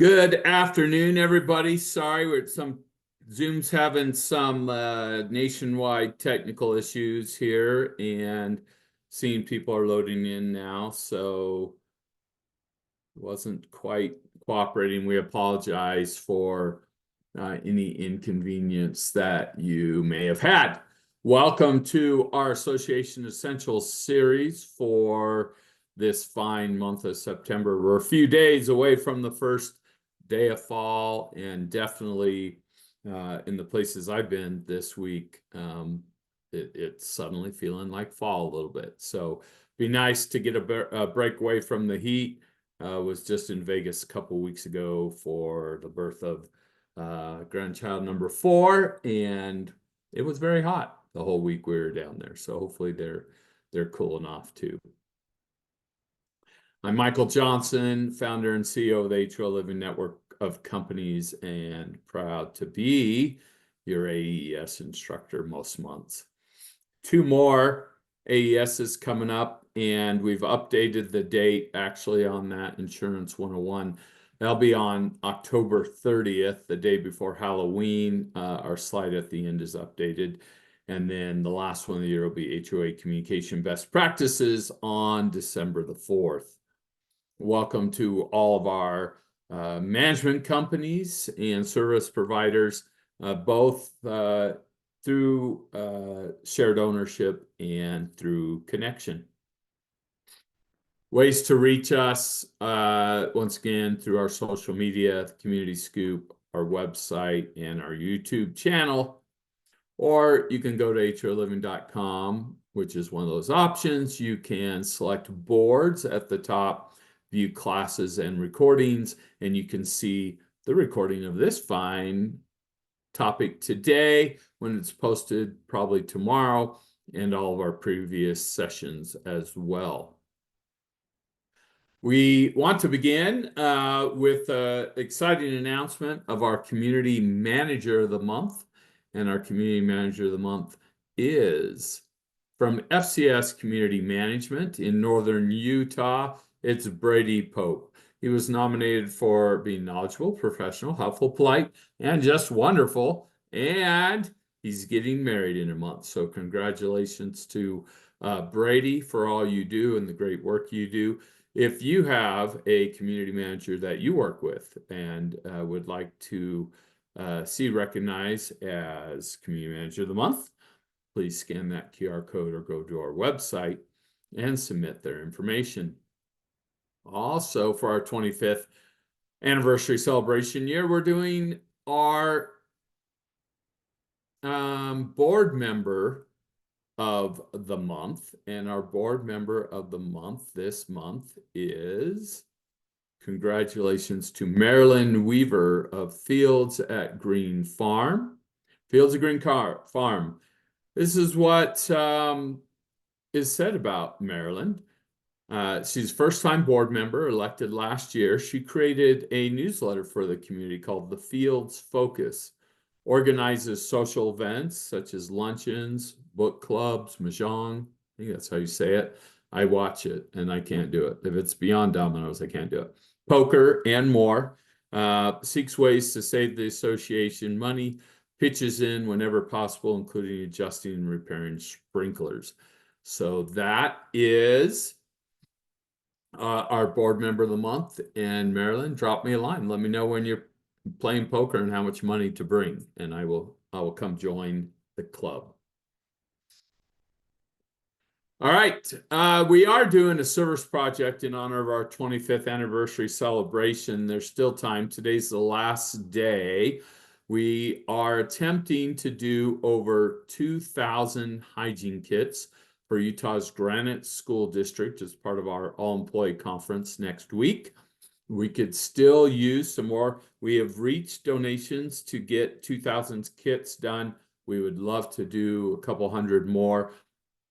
Good afternoon, everybody. Sorry, Zoom's having some nationwide technical issues here, and seeing people are loading in now, so wasn't quite cooperating. We apologize for any inconvenience that you may have had. Welcome to our Association Essentials series for this fine month of September. We're a few days away from the first day of fall, and definitely in the places I've been this week, it's suddenly feeling like fall a little bit. So be nice to get a break away from the heat. Was just in Vegas a couple weeks ago for the birth of grandchild number 4, and it was very hot the whole week we were down there. So hopefully they're cooling off too. I'm Michael Johnson, founder and CEO of the A2L Living Network of Companies, and proud to be your AES instructor most months. 2 more AESs coming up, and we've updated the date actually on that Insurance 101. That'll be on October 30th, the day before Halloween. Our slide at the end is updated. And then the last one of the year will be HOA Communication Best Practices on December the 4th. Welcome to all of our management companies and service providers, both through shared ownership and through connection. Ways to reach us, once again, through our social media, Community Scoop, our website, and our YouTube channel. Or you can go to HOALiving.com, which is one of those options. You can select boards at the top, view classes and recordings, and you can see the recording of this fine topic today when it's posted, probably tomorrow, and all of our previous sessions as well. We want to begin with an exciting announcement of our Community Manager of the Month. And our Community Manager of the Month is from FCS Community Management in Northern Utah. It's Brady Pope. He was nominated for being knowledgeable, professional, helpful, polite, and just wonderful. And he's getting married in a month. So congratulations to Brady for all you do and the great work you do. If you have a community manager that you work with and would like to see recognized as Community Manager of the Month, please scan that QR code or go to our website and submit their information. Also, for our 25th anniversary celebration year, we're doing our board member of the month, and our board member of the month this month is, congratulations to Marilyn Weaver of Fields at Green Farm. Fields at Green Farm. This is what is said about Marilyn. She's first-time board member, elected last year. She created a newsletter for the community called The Fields Focus. Organizes social events such as luncheons, book clubs, mahjong. I think that's how you say it. I watch it and I can't do it. If it's beyond dominoes, I can't do it. Poker and more. Seeks ways to save the association money. Pitches in whenever possible, including adjusting and repairing sprinklers. So that is our board member of the month. And Marilyn, drop me a line. Let me know when you're playing poker and how much money to bring, and I will come join the club. All right, we are doing a service project in honor of our 25th anniversary celebration. There's still time. Today's the last day. We are attempting to do over 2,000 hygiene kits for Utah's Granite School District as part of our all-employee conference next week. We could still use some more. We have reached donations to get 2,000 kits done. We would love to do a couple hundred more.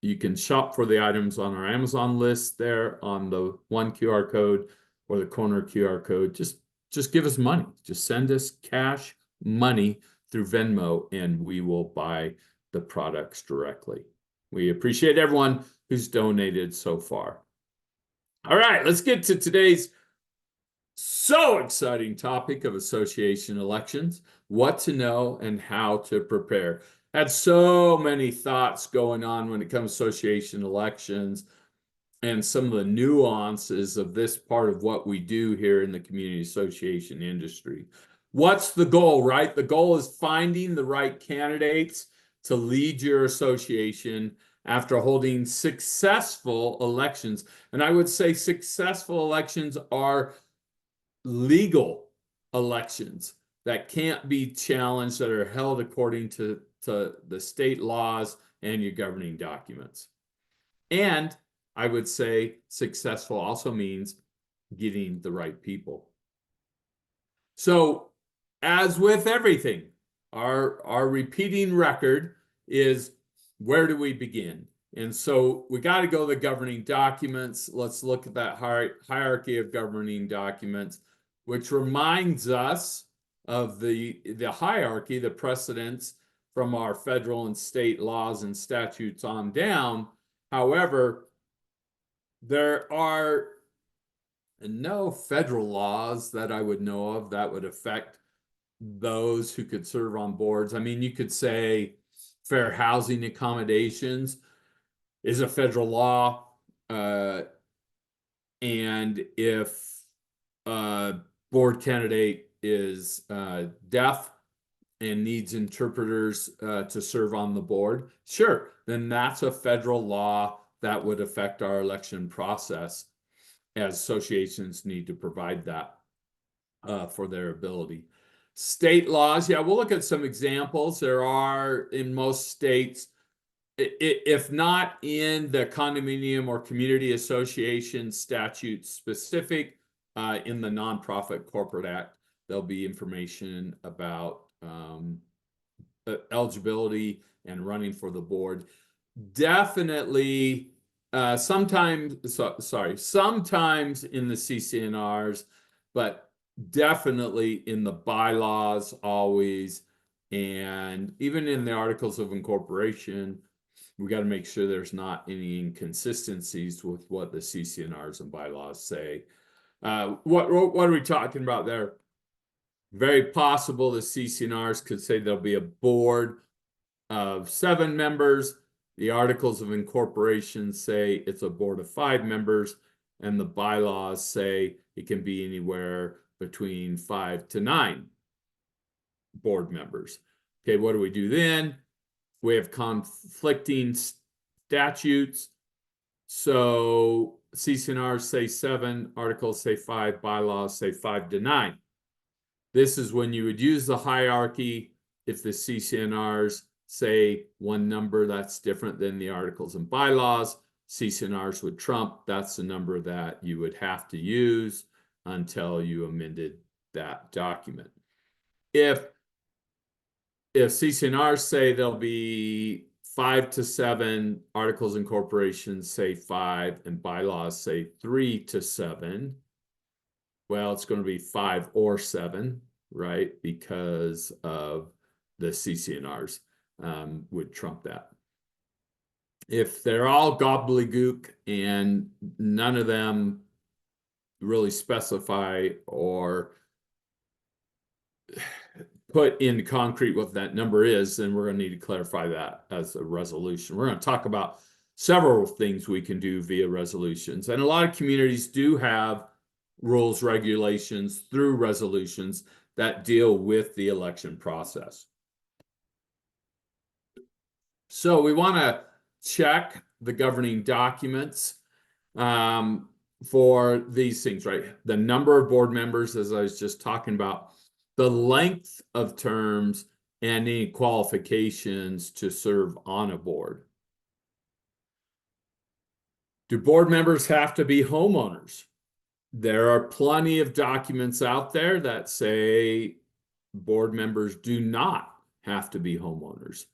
You can shop for the items on our Amazon list there on the one QR code or the corner QR code. Just give us money. Just send us cash money through Venmo, and we will buy the products directly. We appreciate everyone who's donated so far. All right, let's get to today's So exciting topic of association elections, what to know and how to prepare. Had so many thoughts going on when it comes to association elections and some of the nuances of this part of what we do here in the community association industry. What's the goal, right? The goal is finding the right candidates to lead your association after holding successful elections. And I would say successful elections are legal elections that can't be challenged, that are held according to the state laws and your governing documents. And I would say successful also means getting the right people. So, as with everything, our repeating record is, where do we begin? And so we got to go to the governing documents. Let's look at that hierarchy of governing documents, which reminds us of the hierarchy, the precedents from our federal and state laws and statutes on down. However, there are no federal laws that I would know of that would affect those who could serve on boards. I mean, you could say fair housing accommodations is a federal law. And if a board candidate is deaf and needs interpreters to serve on the board, sure, then that's a federal law that would affect our election process, as associations need to provide that for their ability. State laws, yeah, we'll look at some examples. There are in most states, if not in the condominium or community association statute specific, in the Nonprofit Corporate Act, there'll be information about eligibility and running for the board. Definitely, sometimes in the CC&Rs, but definitely in the bylaws always, and even in the Articles of Incorporation, we got to make sure there's not any inconsistencies with what the CC&Rs and bylaws say. What are we talking about there? Very possible the CC&Rs could say there'll be a board of 7 members. The Articles of Incorporation say it's a board of 5 members, and the bylaws say it can be anywhere between 5 to 9 board members. Okay, what do we do then? We have conflicting statutes. So CC&Rs say 7, articles say 5, bylaws say 5 to 9. This is when you would use the hierarchy. If the CC&Rs say one number that's different than the articles and bylaws, CC&Rs would trump. That's the number that you would have to use until you amended that document. If CC&Rs say there'll be 5 to 7, articles and corporations say 5, and bylaws say 3 to 7, well, it's going to be 5 or 7, right? Because of the CC&Rs would trump that. If they're all gobbledygook and none of them really specify or put in concrete what that number is, then we're going to need to clarify that as a resolution. We're going to talk about several things we can do via resolutions. And a lot of communities do have rules, regulations through resolutions that deal with the election process. So we want to check the governing documents for these things, right? The number of board members, as I was just talking about, the length of terms, and any qualifications to serve on a board. Do board members have to be homeowners? There are plenty of documents out there that say board members do not have to be homeowners.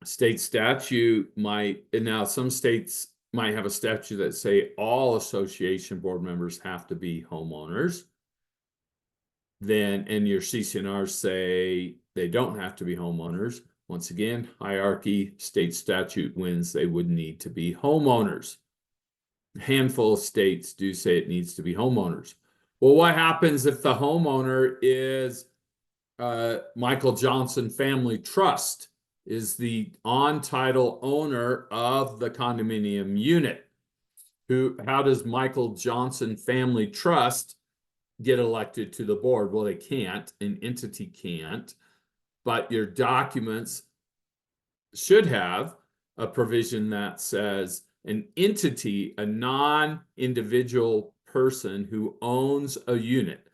State statute might, and now some states might have a statute that say all association board members have to be homeowners. Then, and your CC&Rs say they don't have to be homeowners. Once again, hierarchy, state statute wins, they would need to be homeowners. A handful of states do say it needs to be homeowners. Well, what happens if the homeowner is Michael Johnson Family Trust, is the on-title owner of the condominium unit? How does Michael Johnson Family Trust get elected to the board? Well, they can't, an entity can't, but your documents should have a provision that says an entity, a non-individual person who owns a unit,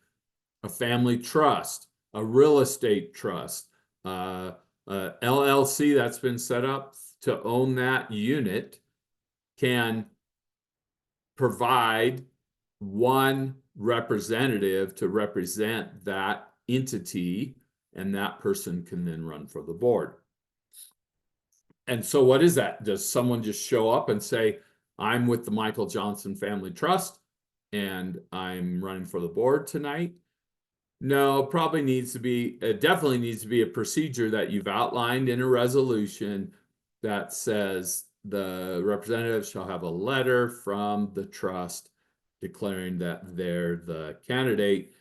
a family trust, a real estate trust, LLC that's been set up to own that unit, can provide one representative to represent that entity, and that person can then run for the board. And so what is that? Does someone just show up and say, I'm with the Michael Johnson Family Trust and I'm running for the board tonight? No, probably needs to be, it definitely needs to be a procedure that you've outlined in a resolution that says the representative shall have a letter from the trust declaring that they're the candidate.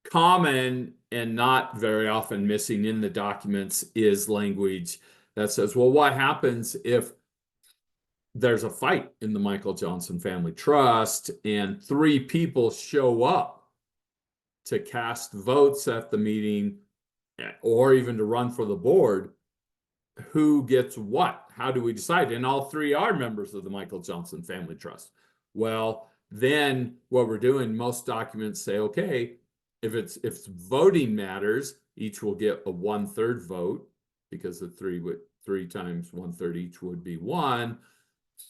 Common and not very often missing in the documents is language that says, well, what happens if there's a fight in the Michael Johnson Family Trust and 3 people show up to cast votes at the meeting or even to run for the board? Who gets what? How do we decide? And all 3 are members of the Michael Johnson Family Trust. Well, then what we're doing, most documents say, okay, if voting matters, each will get a 1/3 vote, because the 3 times 1/3 each would be 1.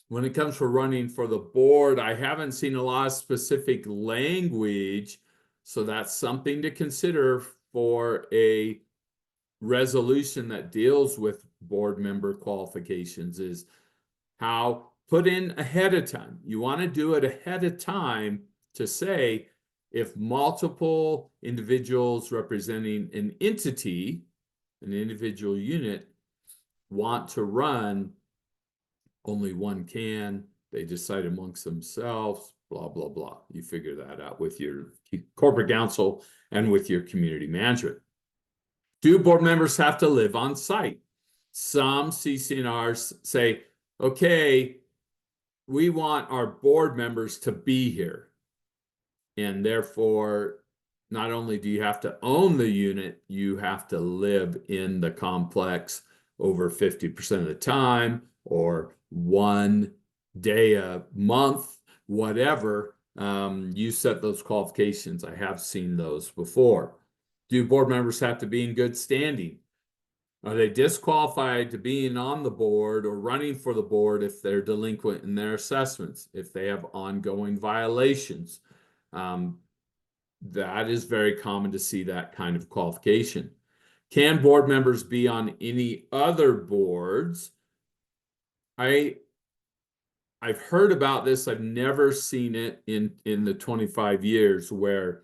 When it comes for running for the board, I haven't seen a lot of specific language, so that's something to consider for a resolution that deals with board member qualifications, is how put in ahead of time. You want to do it ahead of time to say, if multiple individuals representing an entity, an individual unit, want to run, only one can. They decide amongst themselves, blah, blah, blah. You figure that out with your corporate counsel and with your community management. Do board members have to live on site? Some CC&Rs say, okay, we want our board members to be here. And therefore, not only do you have to own the unit, you have to live in the complex over 50% of the time, or 1 day a month, whatever. You set those qualifications. I have seen those before. Do board members have to be in good standing? Are they disqualified to being on the board or running for the board if they're delinquent in their assessments, if they have ongoing violations? That is very common to see that kind of qualification. Can board members be on any other boards? I've heard about this. I've never seen it in the 25 years where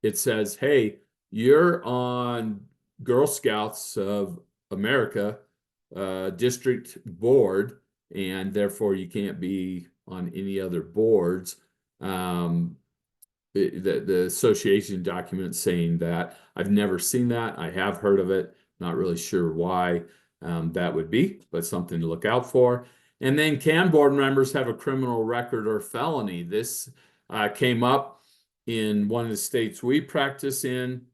it says, hey, you're on Girl Scouts of America district board, and therefore you can't be on any other boards. The association document saying that. I've never seen that. I have heard of it. Not really sure why that would be, but something to look out for. And then, can board members have a criminal record or felony? This came up in one of the states we practice in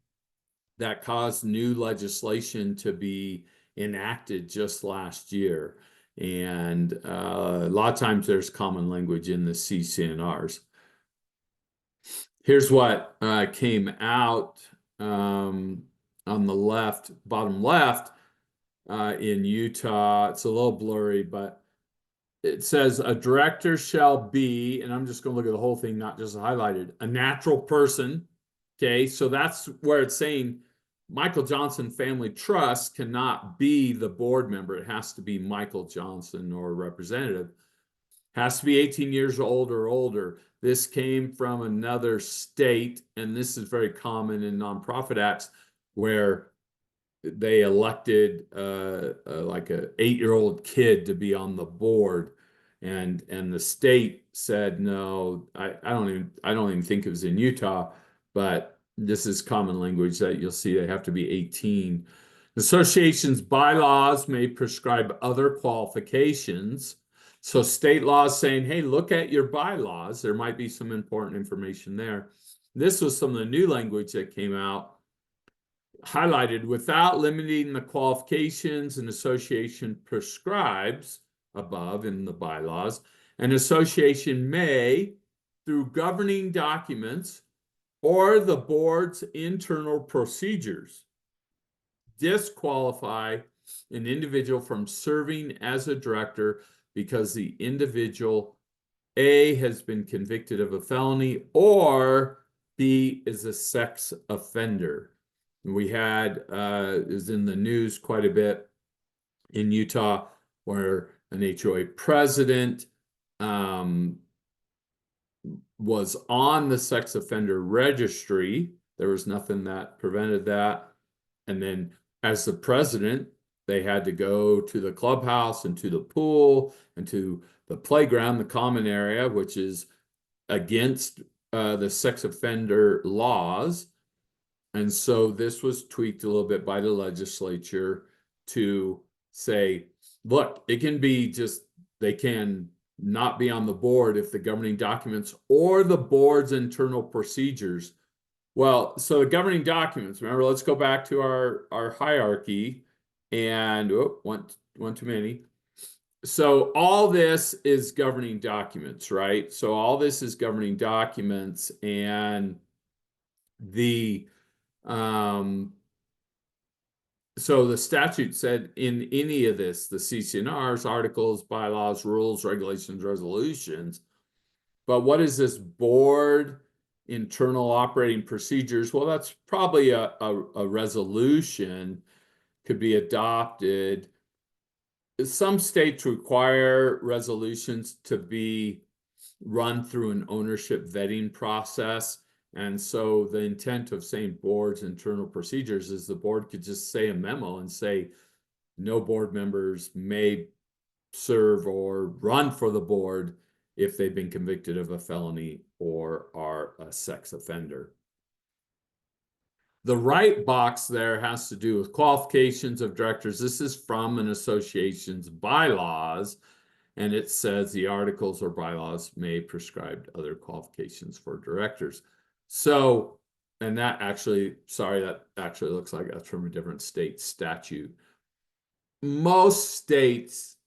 that caused new legislation to be enacted just last year. And a lot of times there's common language in the CC&Rs. Here's what came out on the left, bottom left, in Utah. It's a little blurry, but it says a director shall be, and I'm just going to look at the whole thing, not just highlighted, a natural person. Okay, so that's where it's saying Michael Johnson Family Trust cannot be the board member. It has to be Michael Johnson or a representative. Has to be 18 years old or older. This came from another state, and this is very common in nonprofit acts where they elected like an 8-year-old kid to be on the board. and the state said no. I don't even think it was in Utah, but this is common language that you'll see they have to be 18. The association's bylaws may prescribe other qualifications. So state laws saying, hey, look at your bylaws. There might be some important information there. This was some of the new language that came out, highlighted without limiting the qualifications an association prescribes above in the bylaws. An association may, through governing documents or the board's internal procedures, disqualify an individual from serving as a director because the individual A has been convicted of a felony or B is a sex offender. We had is in the news quite a bit in Utah where an HOA president was on the sex offender registry. There was nothing that prevented that. And then as the president, they had to go to the clubhouse and to the pool and to the playground, the common area, which is against the sex offender laws. And so this was tweaked a little bit by the legislature to say, look, it can be just, they can not be on the board if the governing documents or the board's internal procedures. Well, so the governing documents, remember, let's go back to our hierarchy and one too many. So all this is governing documents, right? So all this is governing documents, and the so the statute said in any of this, the CC&Rs, articles, bylaws, rules, regulations, resolutions. But what is this board internal operating procedures? Well, that's probably a resolution could be adopted. Some states require resolutions to be run through an ownership vetting process. And so the intent of saying board's internal procedures is the board could just say a memo and say no board members may serve or run for the board if they've been convicted of a felony or are a sex offender. The right box there has to do with qualifications of directors. This is from an association's bylaws, and it says the articles or bylaws may prescribe other qualifications for directors. So, and that actually, sorry, that actually looks like that's from a different state statute. Most states,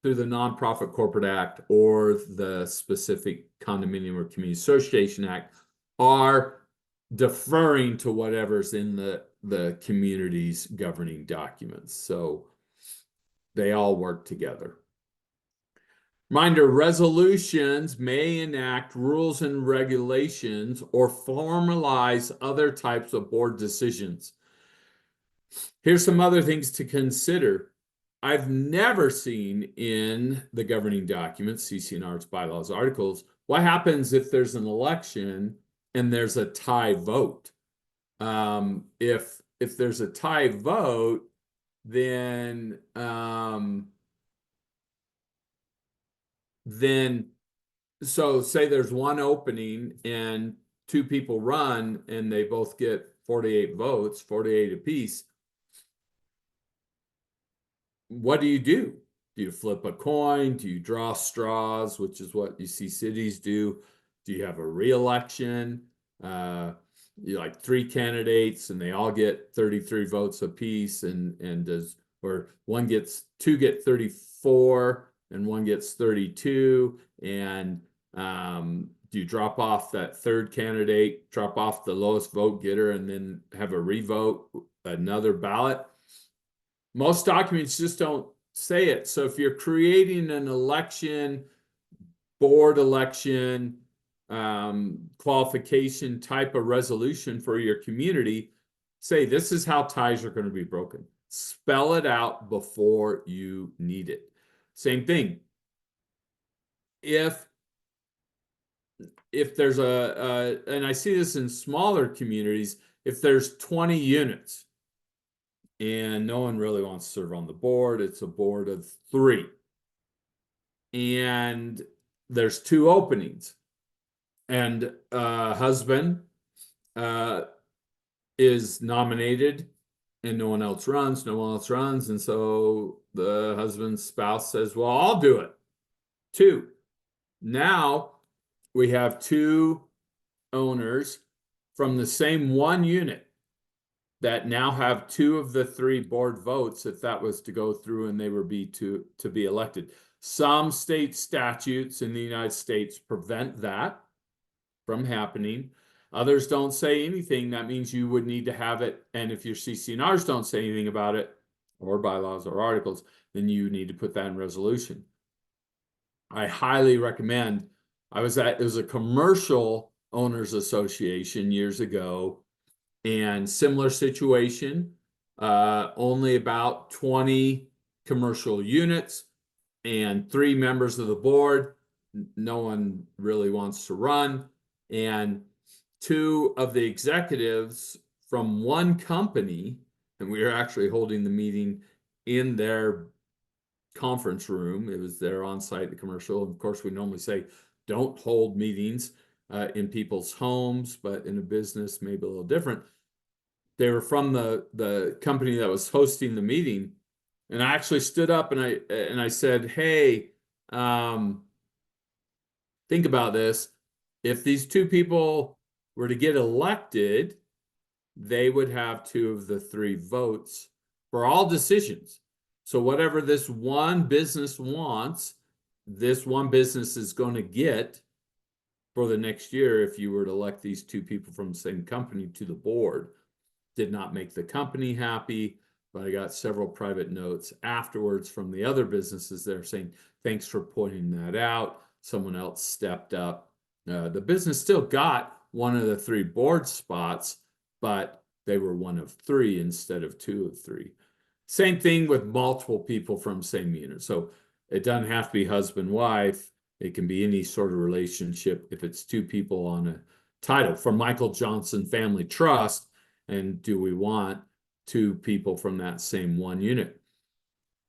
through the Nonprofit Corporate Act or the specific Condominium or Community Association Act, are deferring to whatever's in the community's governing documents. So they all work together. Reminder, resolutions may enact rules and regulations or formalize other types of board decisions. Here's some other things to consider. I've never seen in the governing documents, CC&Rs, bylaws, articles, what happens if there's an election and there's a tie vote. If there's a tie vote, then so say there's one opening and two people run and they both get 48 votes, 48 apiece. What do? Do you flip a coin? Do you draw straws, which is what you see cities do? Do you have a re-election? You like three candidates and they all get 33 votes apiece, and two get 34 and one gets 32, and do you drop off that third candidate, drop off the lowest vote getter, and then have a revote, another ballot? Most documents just don't say it. So if you're creating an election, board election, qualification type of resolution for your community, say this is how ties are going to be broken. Spell it out before you need it. Same thing. If there's and I see this in smaller communities, if there's 20 units and no one really wants to serve on the board, it's a board of 3. and there's two openings, and husband is nominated and no one else runs, and so the husband's spouse says, well, I'll do it. Two. Now we have two owners from the same one unit that now have two of the three board votes if that was to go through and they were to be elected. Some state statutes in the United States prevent that from happening. Others don't say anything. That means you would need to have it. And if your CC&Rs don't say anything about it, or bylaws or articles, then you need to put that in resolution. I highly recommend. It was a commercial owners association years ago, and similar situation, only about 20 commercial units and 3 members of the board. No one really wants to run. And 2 of the executives from one company, and we were actually holding the meeting in their conference room. It was there on site, the commercial. Of course, we normally say, don't hold meetings in people's homes, but in a business, maybe a little different. They were from the company that was hosting the meeting. And I actually stood up and I said, hey, think about this. If these 2 people were to get elected, they would have 2 of the 3 votes for all decisions. So whatever this one business wants, this one business is going to get for the next year if you were to elect these 2 people from the same company to the board. Did not make the company happy, but I got several private notes afterwards from the other businesses there saying, thanks for pointing that out. Someone else stepped up. The business still got one of the 3 board spots, but they were one of 3 instead of 2 of 3. Same thing with multiple people from same unit. So it doesn't have to be husband, wife. It can be any sort of relationship if it's 2 people on a title. For Michael Johnson Family Trust, and do we want 2 people from that same one unit?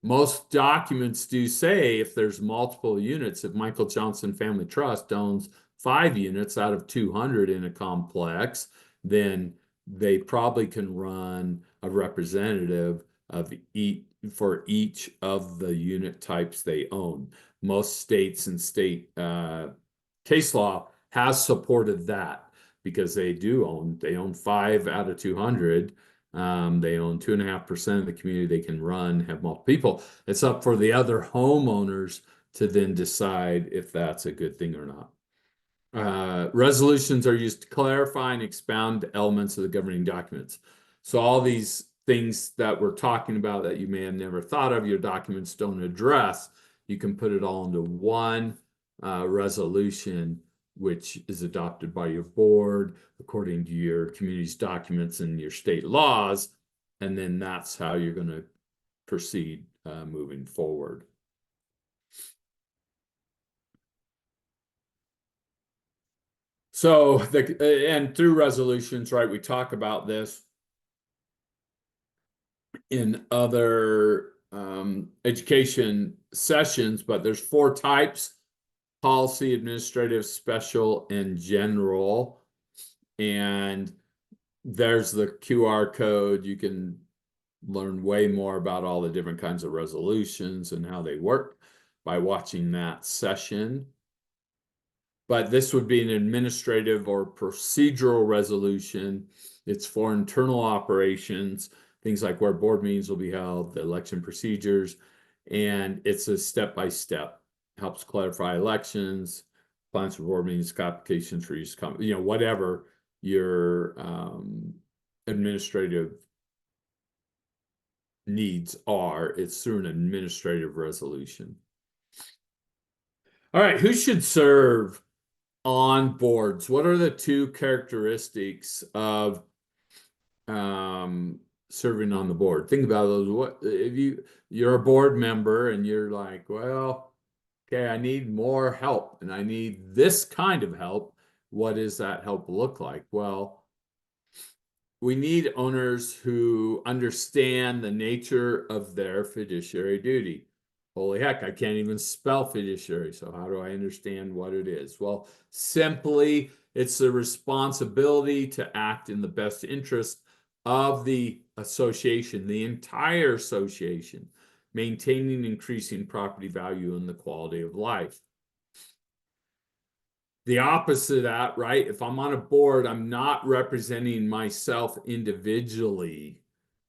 Most documents do say if there's multiple units, if Michael Johnson Family Trust owns 5 units out of 200 in a complex, then they probably can run a representative of for each of the unit types they own. Most states and state case law has supported that because they own 5 out of 200. They own 2.5% of the community they can run, have multiple people. It's up for the other homeowners to then decide if that's a good thing or not. Resolutions are used to clarify and expound elements of the governing documents. So all these things that we're talking about that you may have never thought of, your documents don't address, you can put it all into one resolution, which is adopted by your board according to your community's documents and your state laws. And then that's how you're going to proceed moving forward. So and through resolutions, right, we talk about this in other education sessions, but there's 4 types: policy, administrative, special, and general. And there's the QR code. You can learn way more about all the different kinds of resolutions and how they work by watching that session. But this would be an administrative or procedural resolution. It's for internal operations, things like where board meetings will be held, the election procedures, and it's a step-by-step. Helps clarify elections, plans for board meetings, applications for use, whatever your administrative needs are. It's through an administrative resolution. All right, who should serve on boards? What are the 2 characteristics of serving on the board? Think about those. What if you're a board member and you're like, well, okay, I need more help and I need this kind of help. What does that help look like? Well, we need owners who understand the nature of their fiduciary duty. Holy heck, I can't even spell fiduciary. So how do I understand what it is? Well, simply, it's the responsibility to act in the best interest of the association, the entire association, maintaining increasing property value and the quality of life. The opposite of that, right? If I'm on a board, I'm not representing myself individually,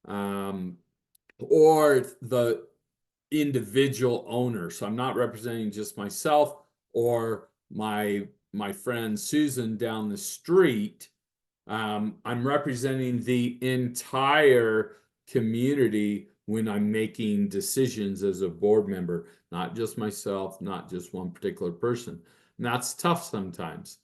or the individual owner. So I'm not representing just myself or my friend Susan down the street. I'm representing the entire community when I'm making decisions as a board member, not just myself, not just one particular person. And that's tough sometimes.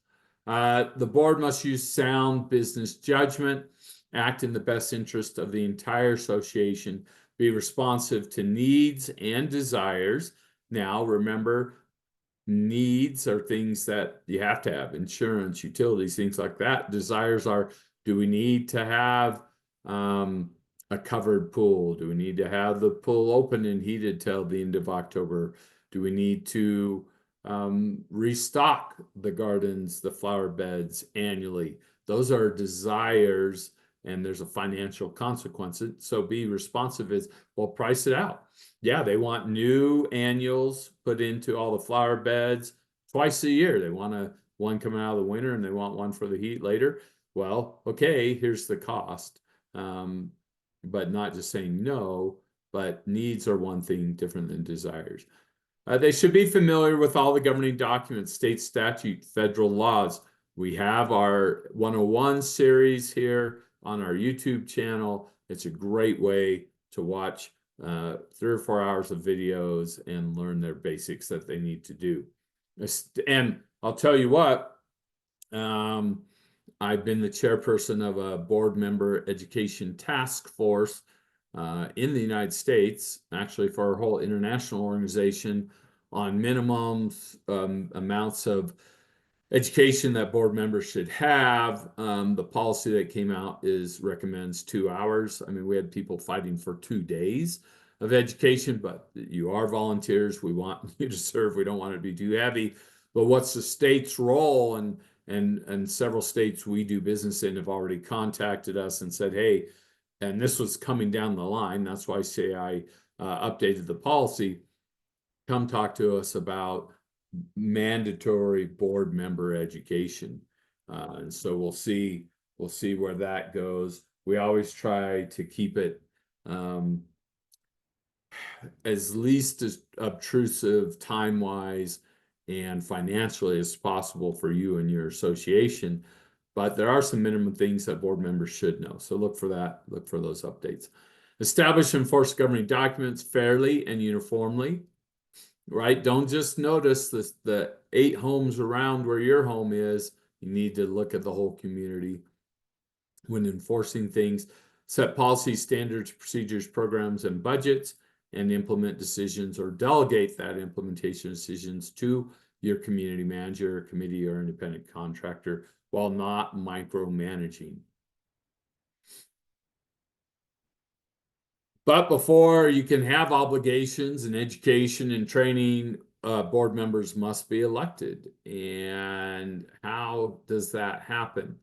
The board must use sound business judgment, act in the best interest of the entire association, be responsive to needs and desires. Now, remember, needs are things that you have to have: insurance, utilities, things like that. Desires are, do we need to have a covered pool? Do we need to have the pool open and heated till the end of October? Do we need to restock the gardens, the flower beds annually? Those are desires, and there's a financial consequence. So be responsive is, well, price it out. Yeah, they want new annuals put into all the flower beds twice a year. They want one coming out of the winter and they want one for the heat later. Well, okay, here's the cost. But not just saying no, but needs are one thing different than desires. They should be familiar with all the governing documents, state statute, federal laws. We have our 101 series here on our YouTube channel. It's a great way to watch 3 or 4 hours of videos and learn their basics that they need to do. And I'll tell you what, I've been the chairperson of a board member education task force in the United States, actually for our whole international organization, on minimums, amounts of education that board members should have. The policy that came out recommends 2 hours. I mean, we had people fighting for 2 days of education, but you are volunteers. We want you to serve. We don't want it to be too heavy. But what's the state's role? And several states we do business in have already contacted us and said, hey, and this was coming down the line. That's why I say I updated the policy. Come talk to us about mandatory board member education. And so we'll see where that goes. We always try to keep it as least as obtrusive time-wise and financially as possible for you and your association. But there are some minimum things that board members should know. So look for that, look for those updates. Establish and enforce governing documents fairly and uniformly. Right? Don't just notice the 8 homes around where your home is. You need to look at the whole community when enforcing things. Set policies, standards, procedures, programs, and budgets, and implement decisions or delegate that implementation decisions to your community manager, committee, or independent contractor while not micromanaging. But before you can have obligations and education and training, board members must be elected. And how does that happen?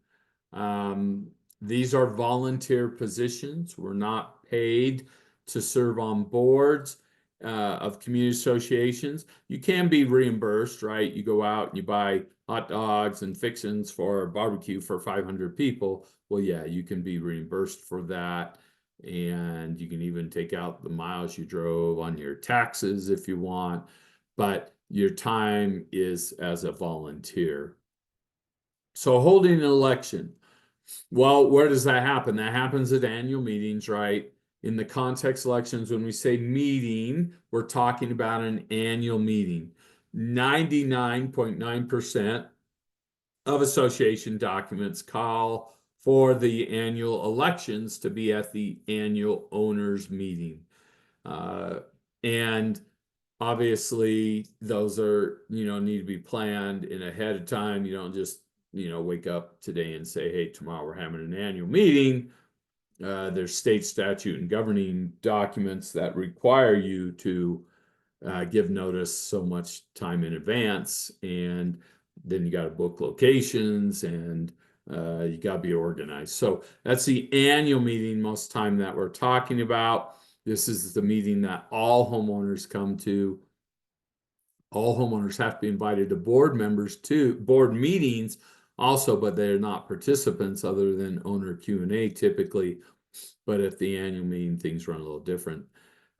These are volunteer positions. We're not paid to serve on boards of community associations. You can be reimbursed, right? You go out and you buy hot dogs and fixins for a barbecue for 500 people. Well, yeah, you can be reimbursed for that. And you can even take out the miles you drove on your taxes if you want, but your time is as a volunteer. So holding an election, well, where does that happen? That happens at annual meetings, right? In the context elections, when we say meeting, we're talking about an annual meeting. 99.9% of association documents call for the annual elections to be at the annual owners meeting. And obviously those are, need to be planned in ahead of time. You don't just, wake up today and say, hey, tomorrow we're having an annual meeting. There's state statute and governing documents that require you to give notice so much time in advance, and then you got to book locations, and you got to be organized. So that's the annual meeting most time that we're talking about. This is the meeting that all homeowners come to. All homeowners have to be invited to board meetings also, but they're not participants other than owner Q&A typically. But at the annual meeting, things run a little different.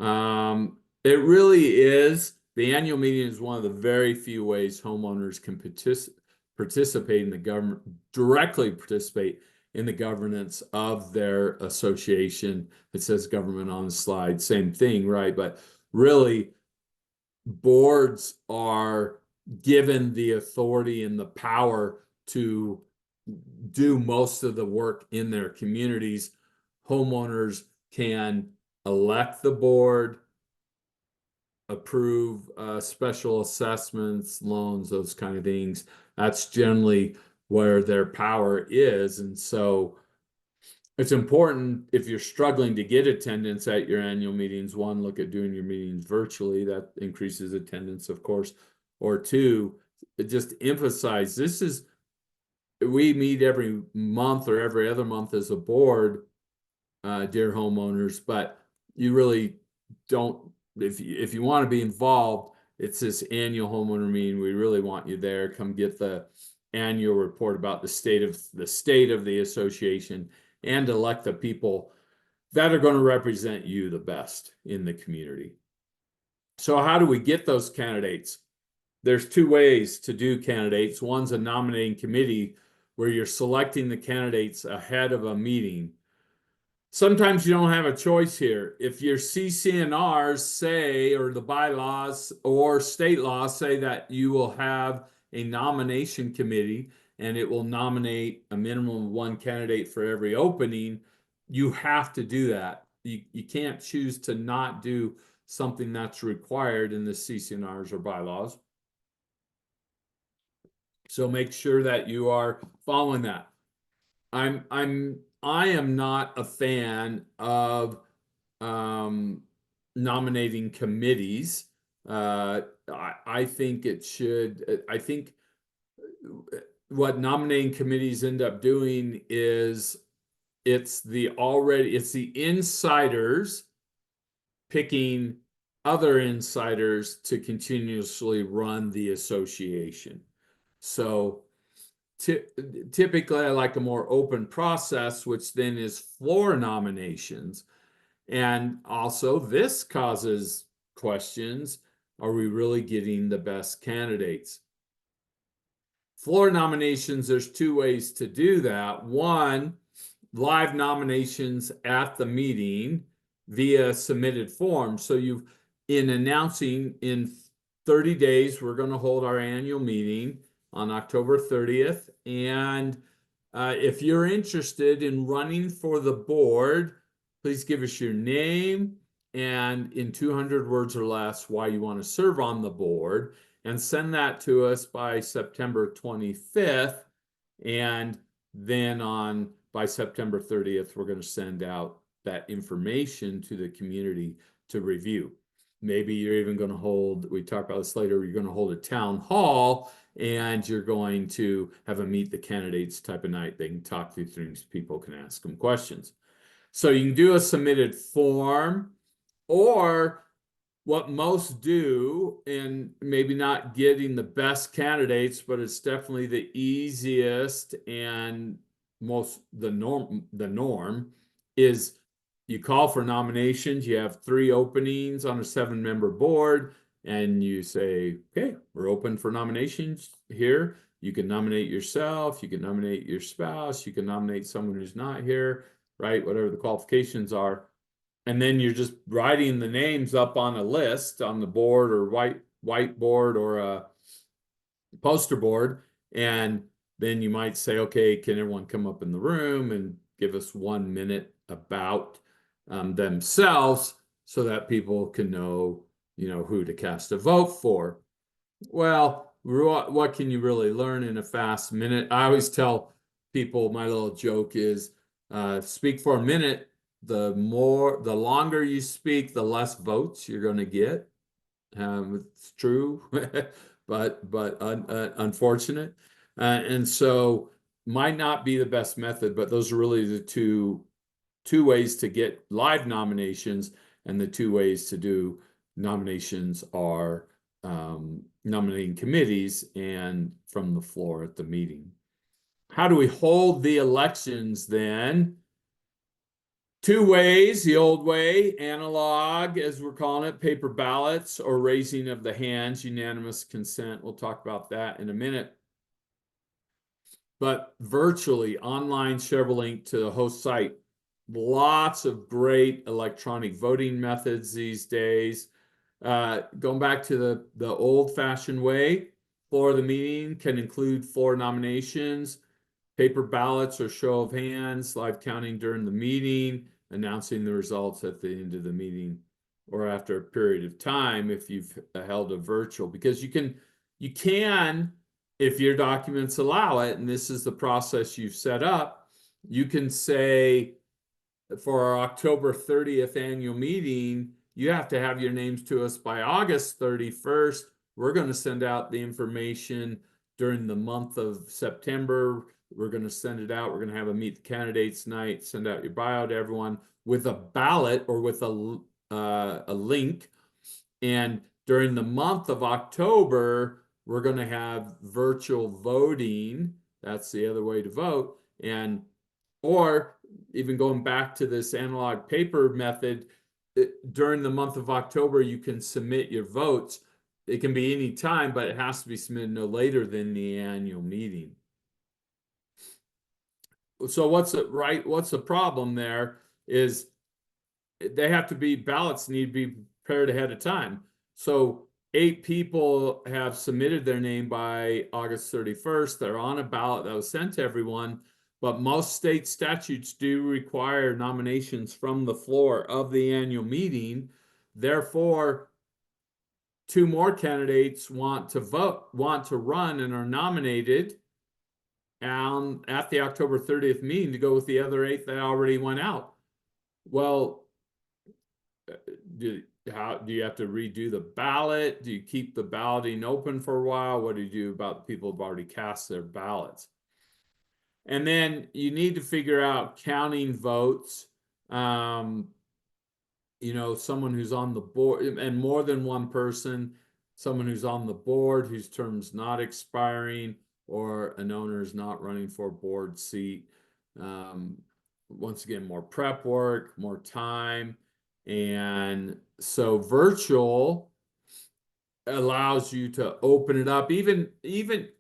It really is. The annual meeting is one of the very few ways homeowners can participate in the government, directly participate in the governance of their association. It says government on the slide, same thing, right? But really, boards are given the authority and the power to do most of the work in their communities. Homeowners can elect the board, approve special assessments, loans, those kind of things. That's generally where their power is. And so it's important, if you're struggling to get attendance at your annual meetings, one, look at doing your meetings virtually. That increases attendance, of course. Or two, just emphasize we meet every month or every other month as a board, dear homeowners, but you really don't, if you want to be involved, it's this annual homeowner meeting. We really want you there. Come get the annual report about the state of the association, and elect the people that are going to represent you the best in the community. So how do we get those candidates? There's two ways to do candidates. One's a nominating committee where you're selecting the candidates ahead of a meeting. Sometimes you don't have a choice here. If your CC&Rs say, or the bylaws or state laws say that you will have a nomination committee and it will nominate a minimum of one candidate for every opening, you have to do that. You can't choose to not do something that's required in the CC&Rs or bylaws. So make sure that you are following that. I am not a fan of nominating committees. I think it should. I think what nominating committees end up doing is it's the insiders picking other insiders to continuously run the association. So typically I like a more open process, which then is floor nominations. And also this causes questions. Are we really getting the best candidates? Floor nominations, there's two ways to do that. One, live nominations at the meeting via submitted form. So in announcing in 30 days, we're going to hold our annual meeting on October 30th. And if you're interested in running for the board, please give us your name and in 200 words or less why you want to serve on the board, and send that to us by September 25th. And then by September 30th, we're going to send out that information to the community to review. Maybe you're even going to hold, we talk about this later, you're going to hold a town hall and you're going to have a meet the candidates type of night. They can talk through things, people can ask them questions. So you can do a submitted form, or what most do, and maybe not getting the best candidates, but it's definitely the easiest and the norm is you call for nominations. You have 3 openings on a 7-member board, and you say, okay, we're open for nominations here. You can nominate yourself, you can nominate your spouse, you can nominate someone who's not here, right? Whatever the qualifications are. And then you're just writing the names up on a list on the board or whiteboard or a poster board. And then you might say, okay, can everyone come up in the room and give us 1 minute about themselves so that people can know, who to cast a vote for. Well, what can you really learn in a fast minute? I always tell people, my little joke is, speak for a minute. The longer you speak, the less votes you're going to get. It's true, but unfortunate. And so might not be the best method, but those are really the two ways to get live nominations, and the two ways to do nominations are nominating committees and from the floor at the meeting. How do we hold the elections then? Two ways: the old way, analog, as we're calling it, paper ballots, or raising of the hands, unanimous consent. We'll talk about that in a minute. But virtually, online, share a link to the host site. Lots of great electronic voting methods these days. Going back to the old-fashioned way, floor of the meeting can include floor nominations, paper ballots or show of hands, live counting during the meeting, announcing the results at the end of the meeting or after a period of time if you've held a virtual, because you can, if your documents allow it, and this is the process you've set up, you can say for our October 30th annual meeting, you have to have your names to us by August 31st. We're going to send out the information during the month of September. We're going to send it out. We're going to have a meet the candidates night, send out your bio to everyone with a ballot or with a link. And during the month of October, we're going to have virtual voting. That's the other way to vote. And or even going back to this analog paper method, during the month of October, you can submit your votes. It can be any time, but it has to be submitted no later than the annual meeting. So what's the problem there is they have to be, ballots need to be prepared ahead of time. So 8 people have submitted their name by August 31st. They're on a ballot that was sent to everyone, but most state statutes do require nominations from the floor of the annual meeting. Therefore, 2 more candidates want to run, and are nominated at the October 30th meeting to go with the other 8 that already went out. Well, do you have to redo the ballot? Do you keep the balloting open for a while? What do you do about the people who've already cast their ballots? And then you need to figure out counting votes. Someone who's on the board, and more than one person, someone who's on the board whose term's not expiring, or an owner is not running for a board seat. Once again, more prep work, more time. And so virtual allows you to open it up. Even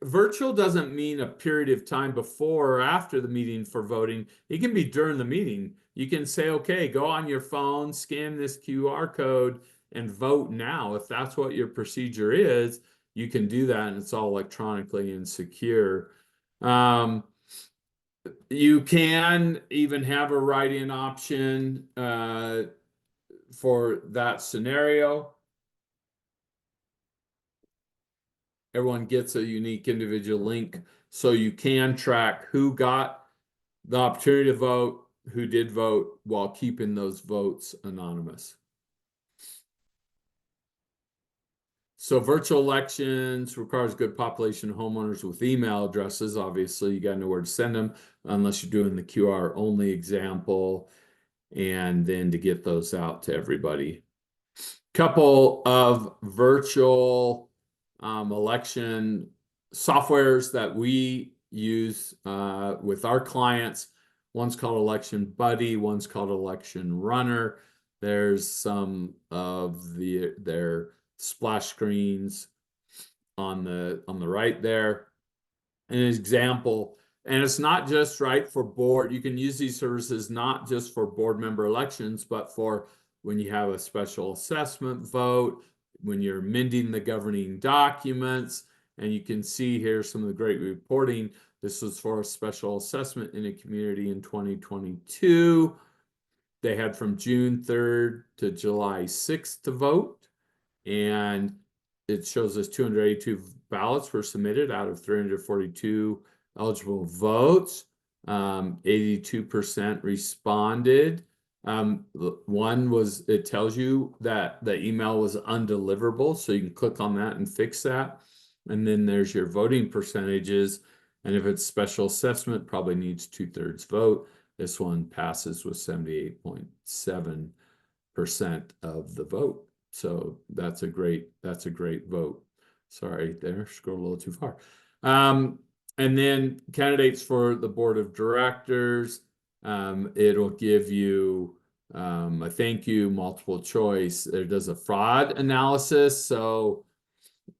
virtual doesn't mean a period of time before or after the meeting for voting. It can be during the meeting. You can say, okay, go on your phone, scan this QR code, and vote now. If that's what your procedure is, you can do that, and it's all electronically and secure. You can even have a write-in option for that scenario. Everyone gets a unique individual link, so you can track who got the opportunity to vote, who did vote, while keeping those votes anonymous. So virtual elections requires good population of homeowners with email addresses. Obviously, you got to know where to send them, unless you're doing the QR only example, and then to get those out to everybody. Couple of virtual election softwares that we use with our clients. One's called Election Buddy, one's called Election Runner. There's some of their splash screens on the right there. An example, and it's not just for board. You can use these services not just for board member elections, but for when you have a special assessment vote, when you're amending the governing documents. And you can see here some of the great reporting. This was for a special assessment in a community in 2022. They had from June 3rd to July 6th to vote. And it shows us 282 ballots were submitted out of 342 eligible votes. 82% responded. One was, it tells you that the email was undeliverable, so you can click on that and fix that. And then there's your voting percentages. And if it's special assessment, probably needs 2/3 vote. This one passes with 78.7% of the vote. So that's a great vote. Sorry, there, scroll a little too far. And then candidates for the board of directors, it'll give you a thank you, multiple choice. It does a fraud analysis. So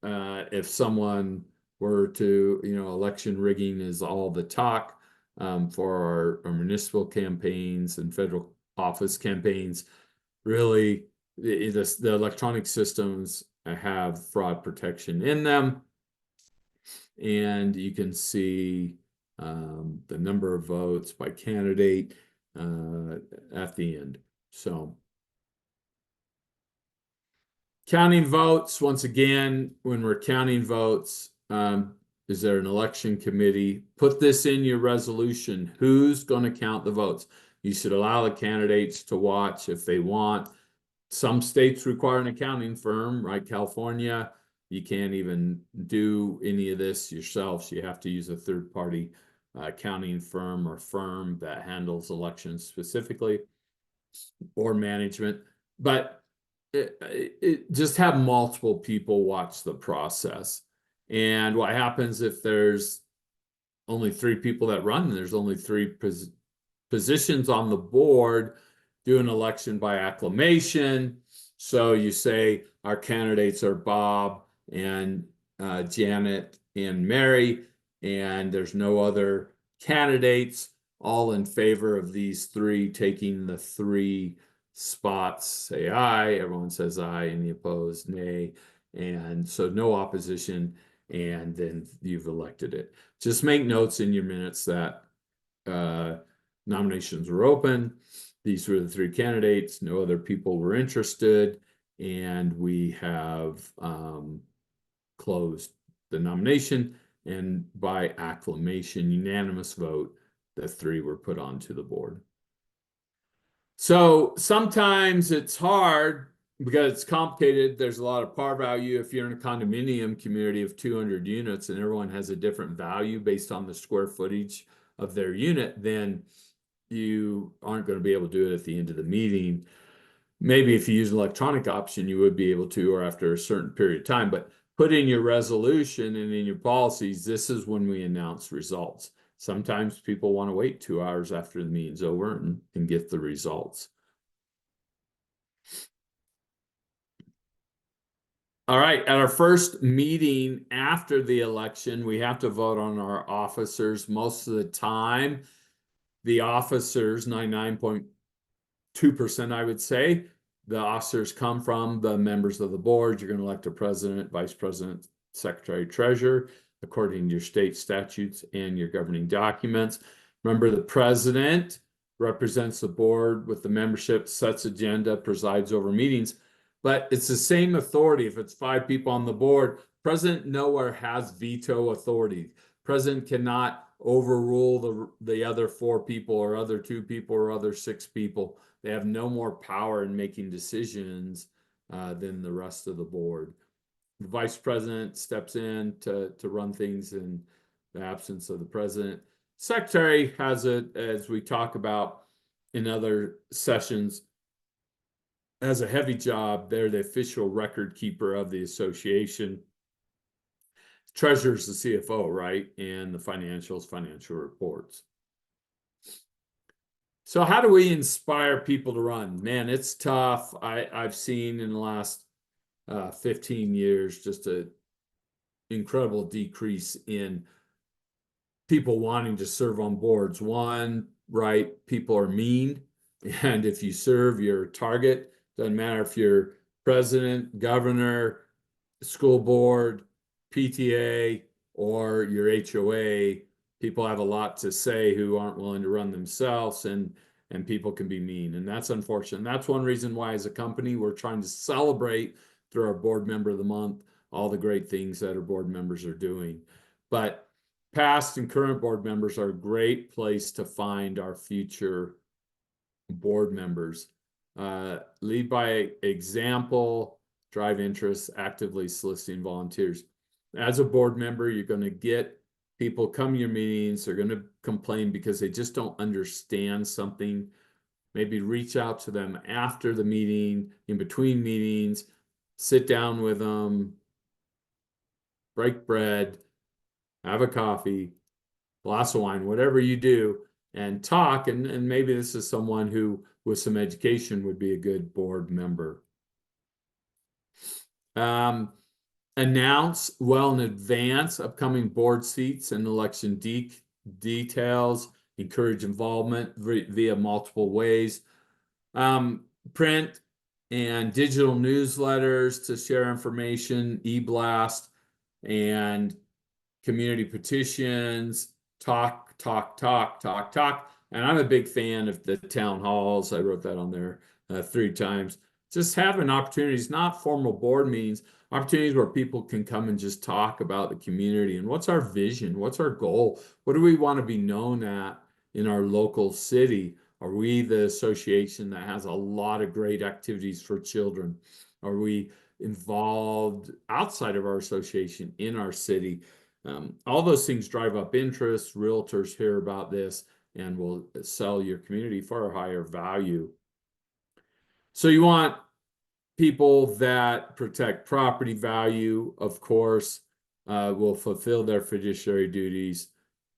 if someone were to, election rigging is all the talk for our municipal campaigns and federal office campaigns, really the electronic systems have fraud protection in them. And you can see the number of votes by candidate at the end. So counting votes, once again, when we're counting votes, is there an election committee? Put this in your resolution. Who's going to count the votes? You should allow the candidates to watch if they want. Some states require an accounting firm, right? California, you can't even do any of this yourselves. You have to use a third-party accounting firm or firm that handles elections specifically or management. But it just have multiple people watch the process. And what happens if there's only 3 people that run and there's only 3 positions on the board? Do an election by acclamation. So you say our candidates are Bob and Janet and Mary, and there's no other candidates, all in favor of these 3 taking the 3 spots, say aye. Everyone says aye. Any opposed, nay. And so no opposition, and then you've elected it. Just make notes in your minutes that nominations were open. These were the 3 candidates. No other people were interested, and we have closed the nomination. And by acclamation, unanimous vote, the 3 were put onto the board. So sometimes it's hard because it's complicated. There's a lot of par value. If you're in a condominium community of 200 units and everyone has a different value based on the square footage of their unit, then you aren't going to be able to do it at the end of the meeting. Maybe if you use an electronic option, you would be able to, or after a certain period of time. But put in your resolution and in your policies, this is when we announce results. Sometimes people want to wait 2 hours after the meeting's over and get the results. All right, at our first meeting after the election, we have to vote on our officers. Most of the time, the officers, 99.2%, I would say, the officers come from the members of the board. You're going to elect a president, vice president, secretary, treasurer, according to your state statutes and your governing documents. Remember, the president represents the board with the membership, sets agenda, presides over meetings, but it's the same authority. If it's 5 people on the board, president nowhere has veto authority. President cannot overrule the other 4 people or other 2 people or other 6 people. They have no more power in making decisions than the rest of the board. The vice president steps in to run things in the absence of the president. Secretary has it, as we talk about in other sessions, has a heavy job. They're the official record keeper of the association. Treasurer's the CFO, right? And the financial reports. So how do we inspire people to run? Man, it's tough. I've seen in the last 15 years just an incredible decrease in people wanting to serve on boards. One, right, people are mean. And if you serve your target, doesn't matter if you're president, governor, school board, PTA, or your HOA, people have a lot to say who aren't willing to run themselves, and people can be mean. And that's unfortunate. And that's one reason why, as a company, we're trying to celebrate through our board member of the month all the great things that our board members are doing. But past and current board members are a great place to find our future board members. Lead by example, drive interest, actively soliciting volunteers. As a board member, you're going to get people come to your meetings. They're going to complain because they just don't understand something. Maybe reach out to them after the meeting, in between meetings, sit down with them, break bread, have a coffee, glass of wine, whatever you do, and talk. And maybe this is someone who, with some education, would be a good board member. Announce well in advance upcoming board seats and election details. Encourage involvement via multiple ways. Print and digital newsletters to share information, e-blast, and community petitions, talk. And I'm a big fan of the town halls. I wrote that on there 3 times. Just having opportunities, not formal board meetings, opportunities where people can come and just talk about the community and what's our vision, what's our goal, what do we want to be known at in our local city? Are we the association that has a lot of great activities for children? Are we involved outside of our association in our city? All those things drive up interest. Realtors hear about this and will sell your community for a higher value. So you want people that protect property value, of course, will fulfill their fiduciary duties.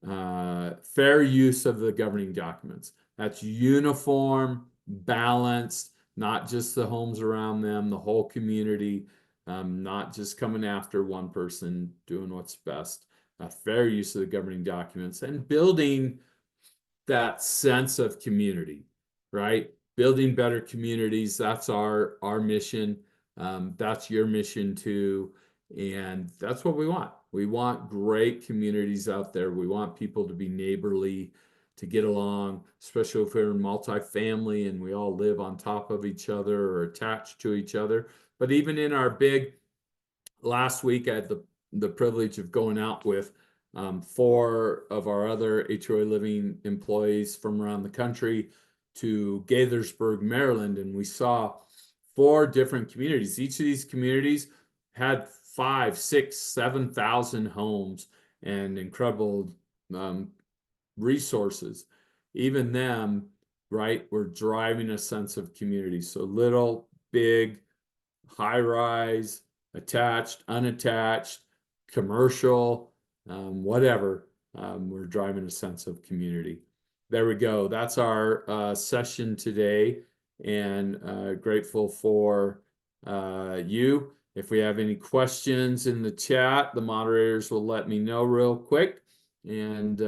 Fair use of the governing documents. That's uniform, balanced, not just the homes around them, the whole community, not just coming after one person, doing what's best. Fair use of the governing documents and building that sense of community, right? Building better communities. That's our mission. That's your mission too. And that's what we want. We want great communities out there. We want people to be neighborly, to get along, especially if we're in multifamily and we all live on top of each other or attached to each other. But even in our big, last week I had the privilege of going out with 4 of our other HOA Living employees from around the country to Gaithersburg, Maryland, and we saw 4 different communities. Each of these communities had 5, 6, 7,000 homes and incredible resources. Even them, right, were driving a sense of community. So little, big, high rise, attached, unattached, commercial, whatever, we're driving a sense of community. There we go. That's our session today, and grateful for you. If we have any questions in the chat, the moderators will let me know real quick. And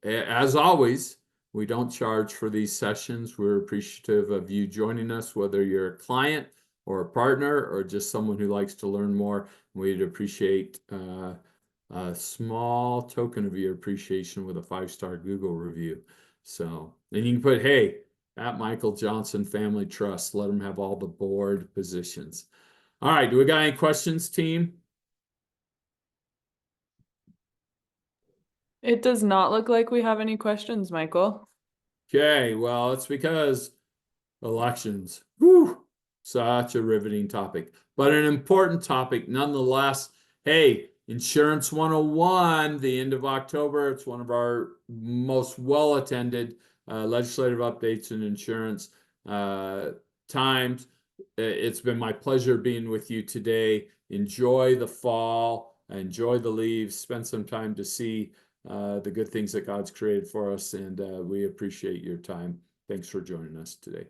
as always, we don't charge for these sessions. We're appreciative of you joining us, whether you're a client or a partner or just someone who likes to learn more. We'd appreciate a small token of your appreciation with a 5-star Google review. So, and you can put, hey, at Michael Johnson Family Trust, let them have all the board positions. All right, do we got any questions, team? It does not look like we have any questions, Michael. Okay, well, it's because elections, whew, such a riveting topic, but an important topic nonetheless. Hey, Insurance 101, the end of October. It's one of our most well-attended legislative updates in insurance times. It's been my pleasure being with you today. Enjoy the fall, enjoy the leaves, spend some time to see the good things that God's created for us, and we appreciate your time. Thanks for joining us today.